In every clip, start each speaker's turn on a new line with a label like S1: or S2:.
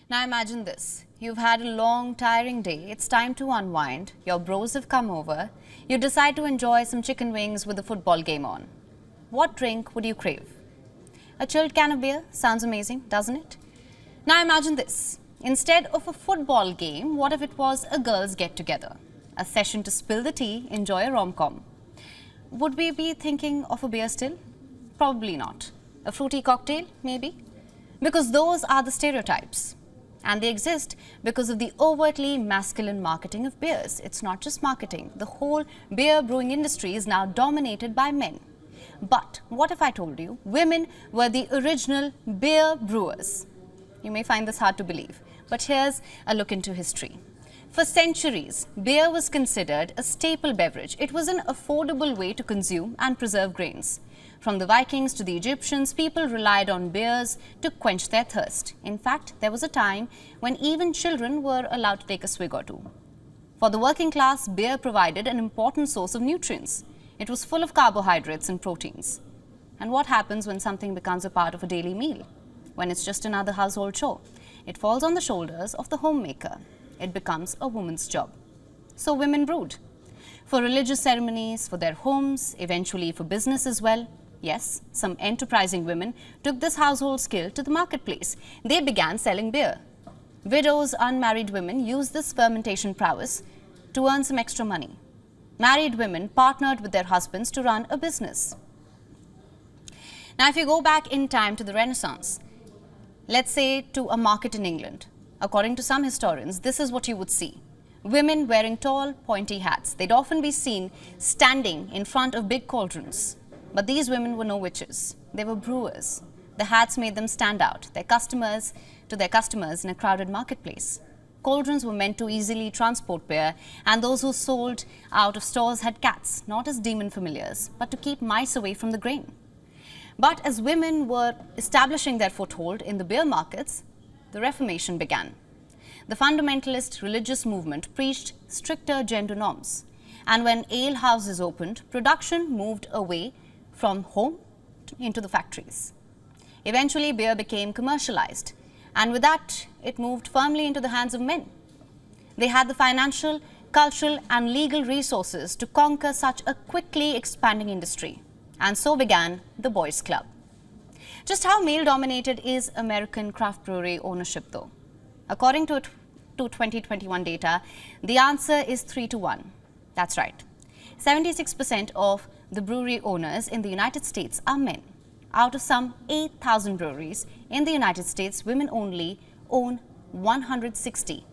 S1: Now imagine this. You've had a long, tiring day. It's time to unwind. Your bros have come over. You decide to enjoy some chicken wings with a football game on. What drink would you crave? A chilled can of beer? Sounds amazing, doesn't it? Now imagine this. Instead of a football game, what if it was a girls' get-together? A session to spill the tea, enjoy a rom-com. Would we be thinking of a beer still? Probably not. A fruity cocktail? Maybe. Because those are the stereotypes. And they exist because of the overtly masculine marketing of beers. It's not just marketing. The whole beer brewing industry is now dominated by men. But what if I told you women were the original beer brewers? You may find this hard to believe, but here's a look into history. For centuries, beer was considered a staple beverage. It was an affordable way to consume and preserve grains. From the Vikings to the Egyptians, people relied on beers to quench their thirst. In fact, there was a time when even children were allowed to take a swig or two. For the working class, beer provided an important source of nutrients. It was full of carbohydrates and proteins. And what happens when something becomes a part of a daily meal? When it's just another household chore? It falls on the shoulders of the homemaker. It becomes a woman's job. So women brewed. For religious ceremonies, for their homes, eventually for business as well. Yes, some enterprising women took this household skill to the marketplace. They began selling beer. Widows, unmarried women used this fermentation prowess to earn some extra money. Married women partnered with their husbands to run a business. Now, if you go back in time to the Renaissance, let's say to a market in England, according to some historians, this is what you would see. Women wearing tall, pointy hats. They'd often be seen standing in front of big cauldrons. But these women were no witches. They were brewers. The hats made them stand out, their customers in a crowded marketplace. Cauldrons were meant to easily transport beer, and those who sold out of stores had cats, not as demon familiars, but to keep mice away from the grain. But as women were establishing their foothold in the beer markets, the Reformation began. The fundamentalist religious movement preached stricter gender norms. And when ale houses opened, production moved away from home into the factories. Eventually, beer became commercialized. And with that, it moved firmly into the hands of men. They had the financial, cultural, and legal resources to conquer such a quickly expanding industry. And so began the Boys Club. Just how male-dominated is American craft brewery ownership, though? According to 2021 data, the answer is 3-1. That's right. 76% of the brewery owners in the United States are men. Out of some 8,000 breweries in the United States, women only own 160.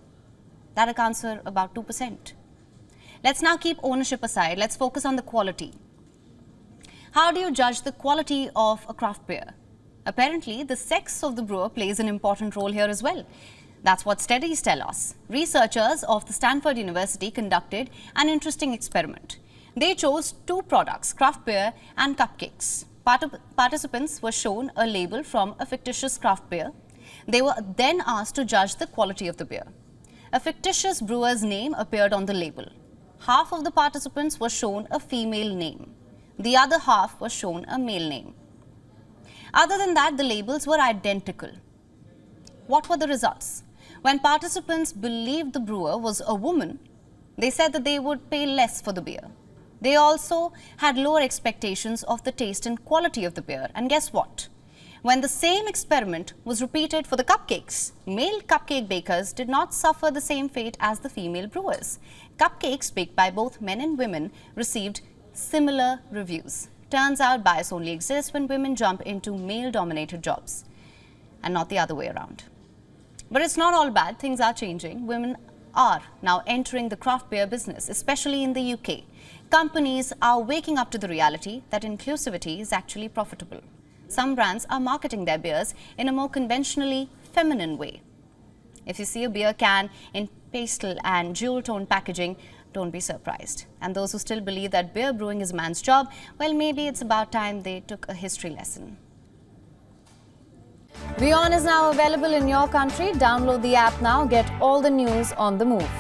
S1: That accounts for about 2%. Let's now keep ownership aside. Let's focus on the quality. How do you judge the quality of a craft beer? Apparently, the sex of the brewer plays an important role here as well. That's what studies tell us. Researchers of the Stanford University conducted an interesting experiment. They chose two products, craft beer and cupcakes. Participants were shown a label from a fictitious craft beer. They were then asked to judge the quality of the beer. A fictitious brewer's name appeared on the label. Half of the participants were shown a female name. The other half was shown a male name. Other than that, the labels were identical. What were the results? When participants believed the brewer was a woman, they said that they would pay less for the beer. They also had lower expectations of the taste and quality of the beer. And guess what? When the same experiment was repeated for the cupcakes, male cupcake bakers did not suffer the same fate as the female brewers. Cupcakes baked by both men and women received similar reviews. Turns out bias only exists when women jump into male-dominated jobs and not the other way around. But it's not all bad. Things are changing. Women are now entering the craft beer business, especially in the UK. Companies are waking up to the reality that inclusivity is actually profitable. Some brands are marketing their beers in a more conventionally feminine way. If you see a beer can in pastel and jewel-toned packaging, don't be surprised. And those who still believe that beer brewing is a man's job, well, maybe it's about time they took a history lesson. WION is now available in your country. Download the app now. Get all the news on the move.